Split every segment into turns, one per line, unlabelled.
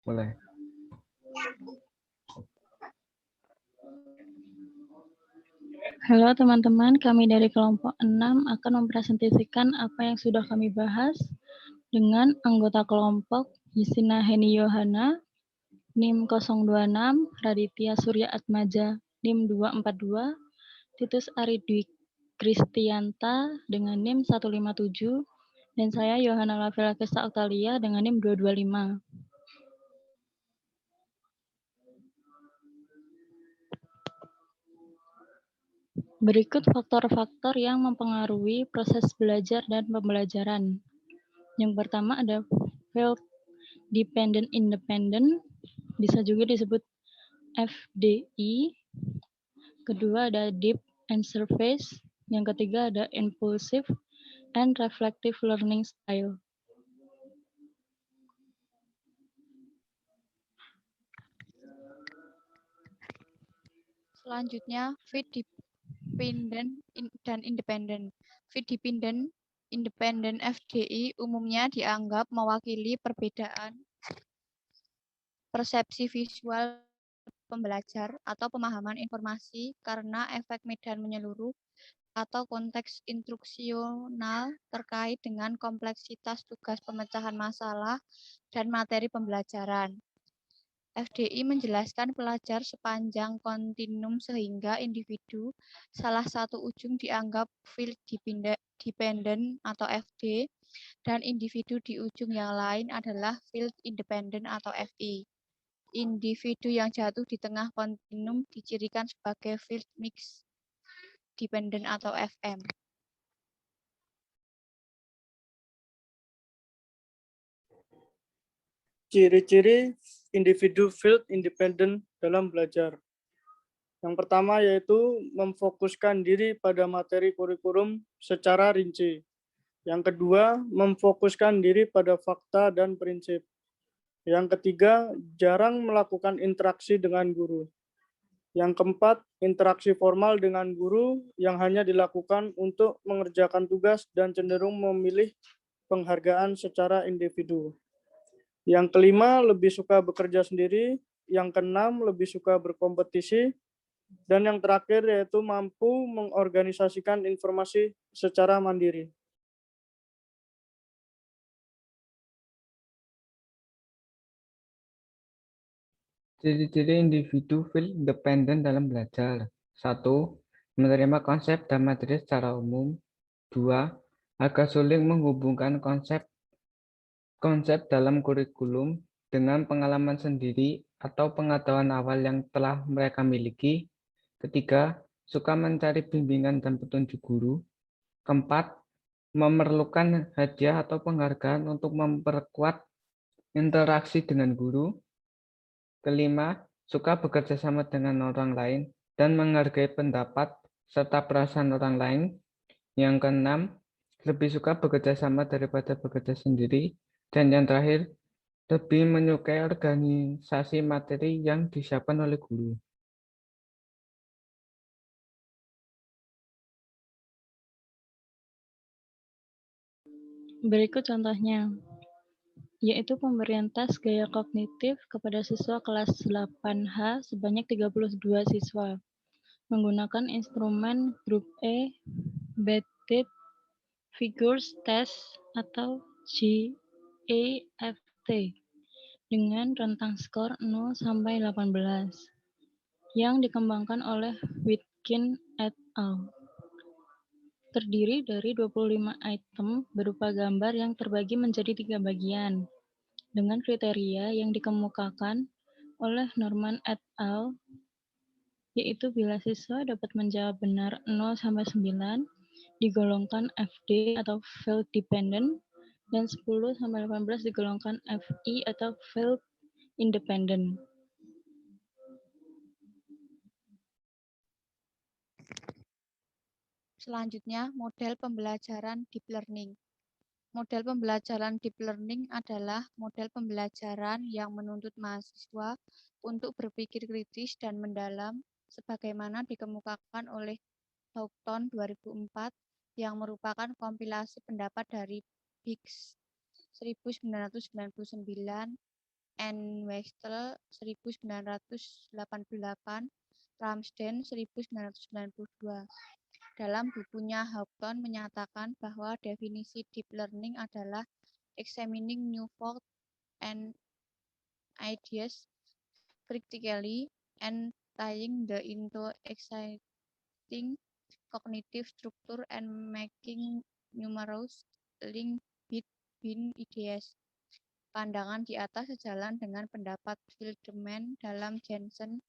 Mulai.
Halo teman-teman, kami dari kelompok 6 akan mempresentasikan apa yang sudah kami bahas dengan anggota kelompok Yusina Heni Yohana, NIM 026, Raditya Surya Atmaja, NIM 242, Titus Ari Dwi Kristianta dengan NIM 157, dan saya Yohana Lavela Kesta Octalia dengan NIM 225. Berikut faktor-faktor yang mempengaruhi proses belajar dan pembelajaran. Yang pertama ada field dependent independent, bisa juga disebut FDI. Kedua ada deep and surface. Yang ketiga ada impulsive and reflective learning style.
Selanjutnya, fit dependent dan independent. Fit dependent independent FDI umumnya dianggap mewakili perbedaan persepsi visual pembelajar atau pemahaman informasi karena efek medan menyeluruh atau konteks instruksional terkait dengan kompleksitas tugas pemecahan masalah dan materi pembelajaran. FDI menjelaskan pelajar sepanjang kontinum sehingga individu salah satu ujung dianggap field dependent atau FD dan individu di ujung yang lain adalah field independent atau FI. Individu yang jatuh di tengah kontinum dicirikan sebagai field mix dependent atau FM.
Ciri-ciri individu field independent dalam belajar. Yang pertama yaitu memfokuskan diri pada materi kurikulum secara rinci. Yang kedua, memfokuskan diri pada fakta dan prinsip. Yang ketiga, jarang melakukan interaksi dengan guru. Yang keempat, interaksi formal dengan guru yang hanya dilakukan untuk mengerjakan tugas dan cenderung memilih penghargaan secara individu. Yang kelima, lebih suka bekerja sendiri. Yang keenam, lebih suka berkompetisi. Dan yang terakhir yaitu mampu mengorganisasikan informasi secara mandiri.
Ciri-ciri individu field independent dalam belajar. 1. Menerima konsep dan materi secara umum. 2. Agak sulit menghubungkan konsep dalam kurikulum dengan pengalaman sendiri atau pengetahuan awal yang telah mereka miliki. 3. Suka mencari bimbingan dan petunjuk guru. 4. Memerlukan hadiah atau penghargaan untuk memperkuat interaksi dengan guru. 5. Suka bekerja sama dengan orang lain dan menghargai pendapat serta perasaan orang lain. Yang keenam, lebih suka bekerja sama daripada bekerja sendiri. Dan yang terakhir, lebih menyukai organisasi materi yang disiapkan oleh guru.
Berikut contohnya, yaitu pemberian tes gaya kognitif kepada siswa kelas 8H sebanyak 32 siswa menggunakan instrumen grup E, Weighted Figures Test atau GAFT dengan rentang skor 0 sampai 18 yang dikembangkan oleh Witkin et al. Terdiri dari 25 item berupa gambar yang terbagi menjadi 3 bagian dengan kriteria yang dikemukakan oleh Norman et al. Yaitu bila siswa dapat menjawab benar 0 sampai 9 digolongkan FD atau field dependent dan 10 sampai 18 digolongkan FI atau field independent.
Selanjutnya, model pembelajaran deep learning. Model pembelajaran deep learning adalah model pembelajaran yang menuntut mahasiswa untuk berpikir kritis dan mendalam sebagaimana dikemukakan oleh Houghton 2004 yang merupakan kompilasi pendapat dari Biggs 1999 N. Wechsel 1988, Ramsden 1992. Dalam bukunya, Houghton menyatakan bahwa definisi deep learning adalah examining new thought and ideas critically and tying them into existing cognitive structure and making numerous links between ideas. Pandangan di atas sejalan dengan pendapat Feldman dalam Jensen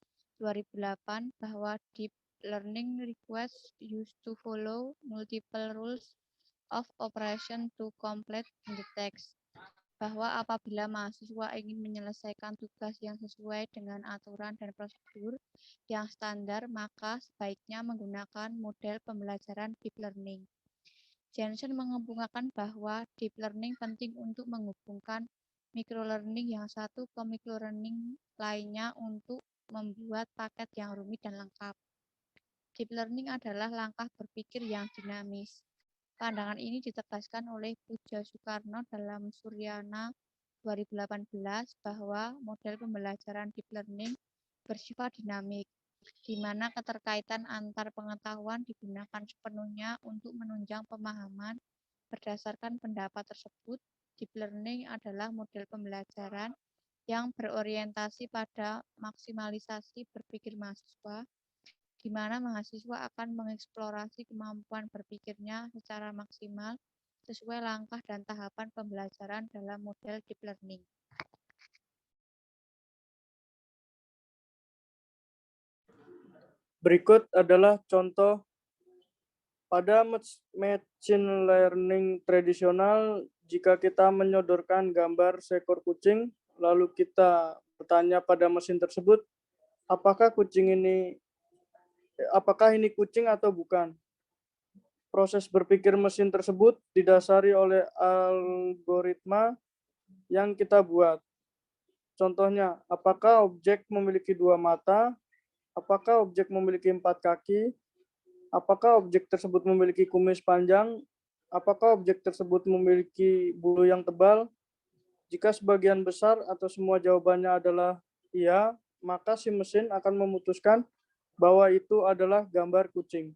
2008 bahwa deep learning requires use to follow multiple rules of operation to complete the text. Bahwa apabila mahasiswa ingin menyelesaikan tugas yang sesuai dengan aturan dan prosedur yang standar, maka sebaiknya menggunakan model pembelajaran deep learning. Jensen mengemukakan bahwa deep learning penting untuk menghubungkan microlearning yang satu ke microlearning lainnya untuk membuat paket yang rumit dan lengkap. Deep learning adalah langkah berpikir yang dinamis. Pandangan ini ditegaskan oleh Puja Soekarno dalam Suryana 2018 bahwa model pembelajaran deep learning bersifat dinamik, di mana keterkaitan antar pengetahuan digunakan sepenuhnya untuk menunjang pemahaman. Berdasarkan pendapat tersebut, deep learning adalah model pembelajaran yang berorientasi pada maksimalisasi berpikir mahasiswa, di mana mahasiswa akan mengeksplorasi kemampuan berpikirnya secara maksimal sesuai langkah dan tahapan pembelajaran dalam model deep learning.
Berikut adalah contoh pada machine learning tradisional. Jika kita menyodorkan gambar seekor kucing, lalu kita bertanya pada mesin tersebut, apakah ini kucing atau bukan? Proses berpikir mesin tersebut didasari oleh algoritma yang kita buat. Contohnya, apakah objek memiliki 2 mata? Apakah objek memiliki 4 kaki? Apakah objek tersebut memiliki kumis panjang? Apakah objek tersebut memiliki bulu yang tebal? Jika sebagian besar atau semua jawabannya adalah iya, maka si mesin akan memutuskan bahwa itu adalah gambar kucing.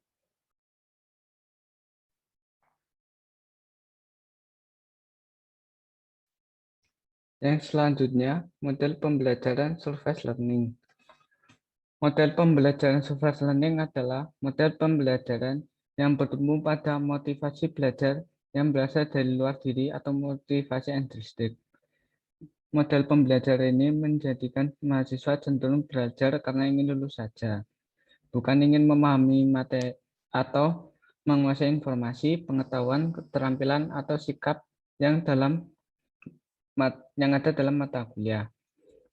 Yang selanjutnya, model pembelajaran surface learning. Model pembelajaran surface learning adalah model pembelajaran yang bertumbuh pada motivasi belajar yang berasal dari luar diri atau motivasi intrinsik. Model pembelajaran ini menjadikan mahasiswa cenderung belajar karena ingin lulus saja, bukan ingin memahami materi atau menguasai informasi, pengetahuan, keterampilan, atau sikap yang ada dalam mata kuliah.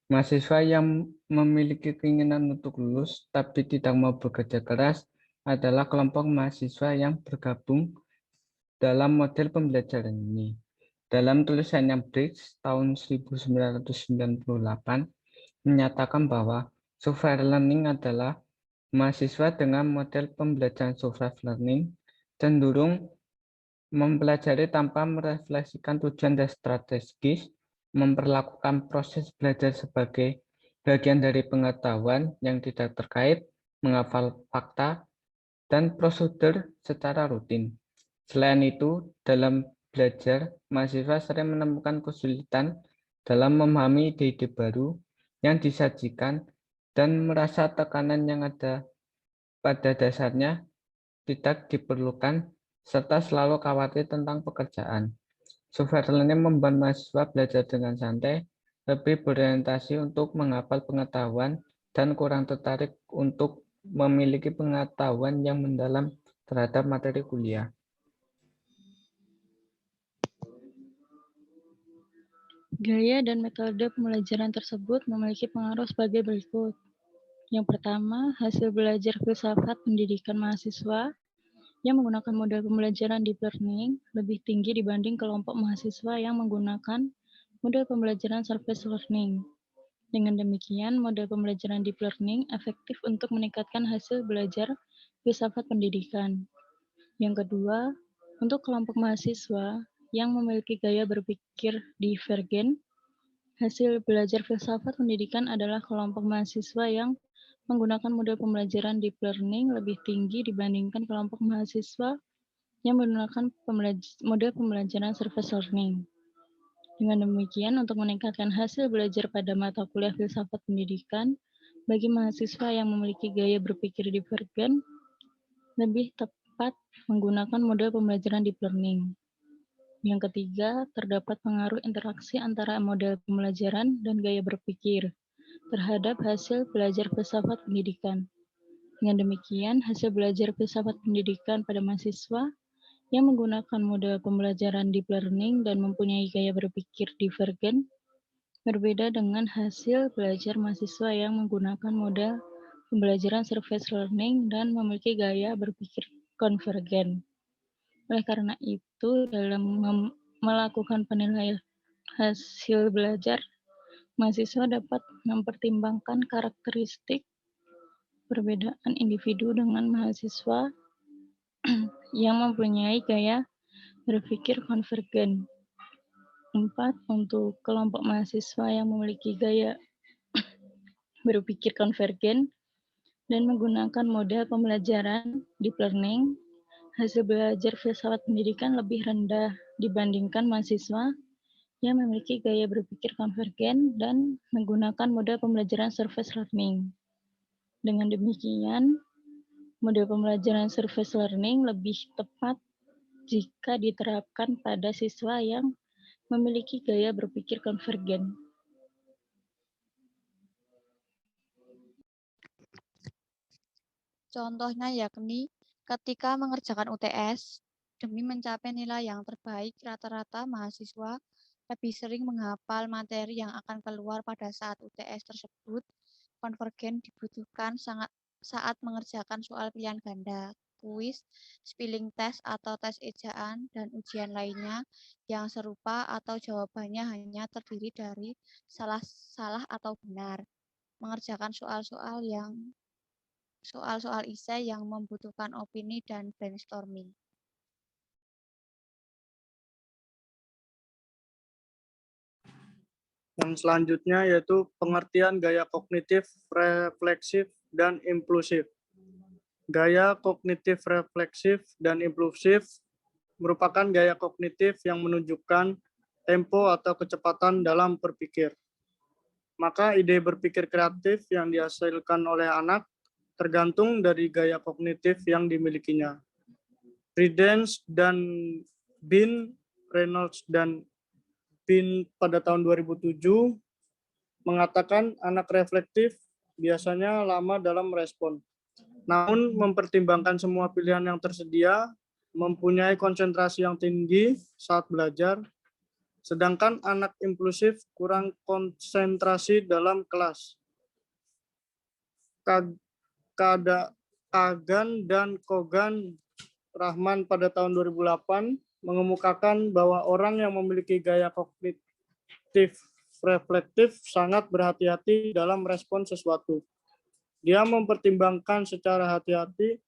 Mahasiswa yang memiliki keinginan untuk lulus tapi tidak mau bekerja keras adalah kelompok mahasiswa yang bergabung dalam model pembelajaran ini. Dalam tulisannya Briggs tahun 1998 menyatakan bahwa surface learning adalah mahasiswa dengan model pembelajaran surface learning cenderung mempelajari tanpa merefleksikan tujuan dan strategis, memperlakukan proses belajar sebagai bagian dari pengetahuan yang tidak terkait, menghafal fakta, dan prosedur secara rutin. Selain itu, dalam belajar, mahasiswa sering menemukan kesulitan dalam memahami ide-ide baru yang disajikan dan merasa tekanan yang ada pada dasarnya tidak diperlukan serta selalu khawatir tentang pekerjaan. Surface learning membuat mahasiswa belajar dengan santai, lebih berorientasi untuk menghafal pengetahuan, dan kurang tertarik untuk memiliki pengetahuan yang mendalam terhadap materi kuliah.
Gaya dan metode pembelajaran tersebut memiliki pengaruh sebagai berikut. Yang pertama, hasil belajar filsafat pendidikan mahasiswa yang menggunakan model pembelajaran deep learning lebih tinggi dibanding kelompok mahasiswa yang menggunakan model pembelajaran surface learning. Dengan demikian, model pembelajaran deep learning efektif untuk meningkatkan hasil belajar filsafat pendidikan. Yang kedua, untuk kelompok mahasiswa yang memiliki gaya berpikir divergen, Hasil belajar filsafat pendidikan adalah kelompok mahasiswa yang menggunakan model pembelajaran deep learning lebih tinggi dibandingkan kelompok mahasiswa yang menggunakan model pembelajaran surface learning. Dengan demikian, untuk meningkatkan hasil belajar pada mata kuliah filsafat pendidikan, bagi mahasiswa yang memiliki gaya berpikir divergen, lebih tepat menggunakan model pembelajaran deep learning. Yang ketiga, terdapat pengaruh interaksi antara model pembelajaran dan gaya berpikir terhadap hasil belajar filsafat pendidikan. Dengan demikian, hasil belajar filsafat pendidikan pada mahasiswa yang menggunakan model pembelajaran deep learning dan mempunyai gaya berpikir divergen berbeda dengan hasil belajar mahasiswa yang menggunakan model pembelajaran surface learning dan memiliki gaya berpikir konvergen. Oleh karena itu, dalam melakukan penilaian hasil belajar, mahasiswa dapat mempertimbangkan karakteristik perbedaan individu dengan mahasiswa yang mempunyai gaya berpikir konvergen. 4. Untuk kelompok mahasiswa yang memiliki gaya berpikir konvergen dan menggunakan model pembelajaran deep learning, hasil belajar filsafat pendidikan lebih rendah dibandingkan mahasiswa yang memiliki gaya berpikir konvergen dan menggunakan model pembelajaran surface learning. Dengan demikian, model pembelajaran surface learning lebih tepat jika diterapkan pada siswa yang memiliki gaya berpikir konvergen.
Contohnya yakni ketika mengerjakan UTS, demi mencapai nilai yang terbaik, rata-rata mahasiswa lebih sering menghafal materi yang akan keluar pada saat UTS tersebut. Konvergen dibutuhkan saat mengerjakan soal pilihan ganda, kuis, spelling test atau tes ejaan, dan ujian lainnya yang serupa atau jawabannya hanya terdiri dari salah atau benar. Mengerjakan soal-soal esai yang membutuhkan opini dan brainstorming.
Yang selanjutnya yaitu pengertian gaya kognitif, refleksif, dan impulsif. Gaya kognitif refleksif dan impulsif merupakan gaya kognitif yang menunjukkan tempo atau kecepatan dalam berpikir. Maka ide berpikir kreatif yang dihasilkan oleh anak tergantung dari gaya kognitif yang dimilikinya. Prudence dan Bean, Reynolds dan Bean pada tahun 2007 mengatakan anak reflektif biasanya lama dalam merespon. Namun mempertimbangkan semua pilihan yang tersedia, mempunyai konsentrasi yang tinggi saat belajar, sedangkan anak impulsif kurang konsentrasi dalam kelas. Kagan dan Kogan Rahman pada tahun 2008 mengemukakan bahwa orang yang memiliki gaya kognitif reflektif sangat berhati-hati dalam respon sesuatu. Dia mempertimbangkan secara hati-hati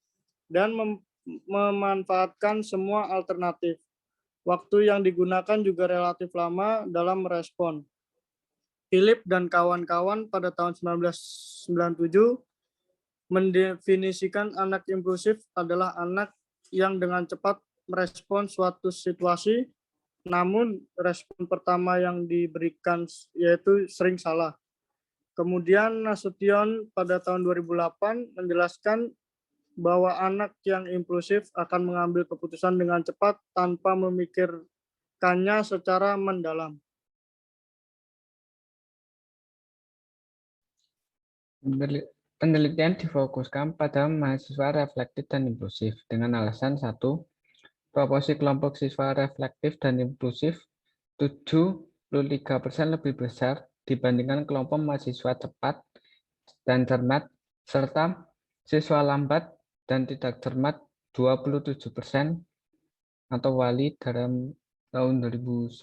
dan memanfaatkan semua alternatif. Waktu yang digunakan juga relatif lama dalam merespon. Philip dan kawan-kawan pada tahun 1997 mendefinisikan anak impulsif adalah anak yang dengan cepat merespon suatu situasi, namun respon pertama yang diberikan yaitu sering salah. Kemudian Nasution pada tahun 2008 menjelaskan bahwa anak yang impulsif akan mengambil keputusan dengan cepat tanpa memikirkannya secara mendalam.
Penelitian difokuskan pada mahasiswa reflektif dan impulsif dengan alasan 1. Proporsi kelompok siswa reflektif dan impulsif 73% lebih besar dibandingkan kelompok mahasiswa cepat dan cermat, serta siswa lambat dan tidak cermat 27% atau wali dalam tahun 2010.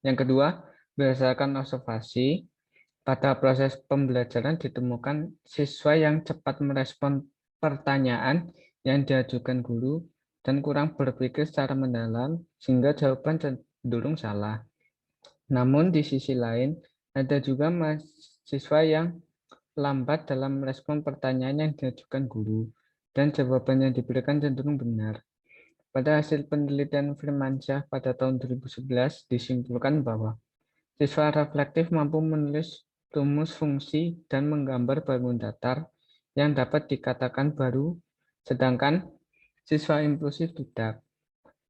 Yang kedua, berdasarkan observasi, pada proses pembelajaran ditemukan siswa yang cepat merespon pertanyaan yang diajukan guru dan kurang berpikir secara mendalam sehingga jawaban cenderung salah. Namun di sisi lain, Ada juga mahasiswa yang lambat dalam merespon pertanyaan yang diajukan guru, dan jawaban yang diberikan cenderung benar. Pada hasil penelitian Firmansyah pada tahun 2011 disimpulkan bahwa siswa reflektif mampu menulis rumus fungsi dan menggambar bangun datar yang dapat dikatakan baru, sedangkan siswa impulsif tidak.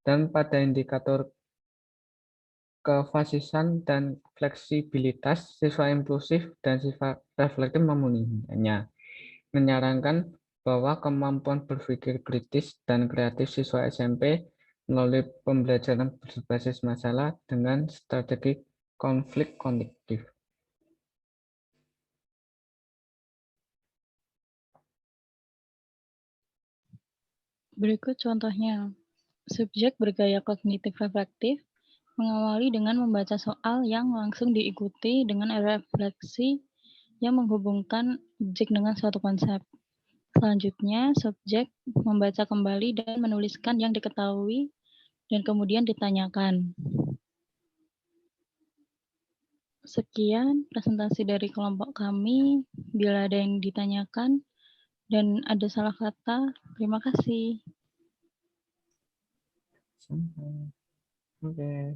Dan pada indikator kefasisan dan fleksibilitas, siswa impulsif dan siswa reflektif memenuhinya, menyarankan bahwa kemampuan berpikir kritis dan kreatif siswa SMP melalui pembelajaran berbasis masalah dengan strategi konflik kognitif.
Berikut contohnya. Subjek bergaya kognitif reflektif mengawali dengan membaca soal yang langsung diikuti dengan refleksi yang menghubungkan objek dengan suatu konsep. Selanjutnya, subjek membaca kembali dan menuliskan yang diketahui dan kemudian ditanyakan. Sekian presentasi dari kelompok kami. Bila ada yang ditanyakan dan ada salah kata, terima kasih.
Oke.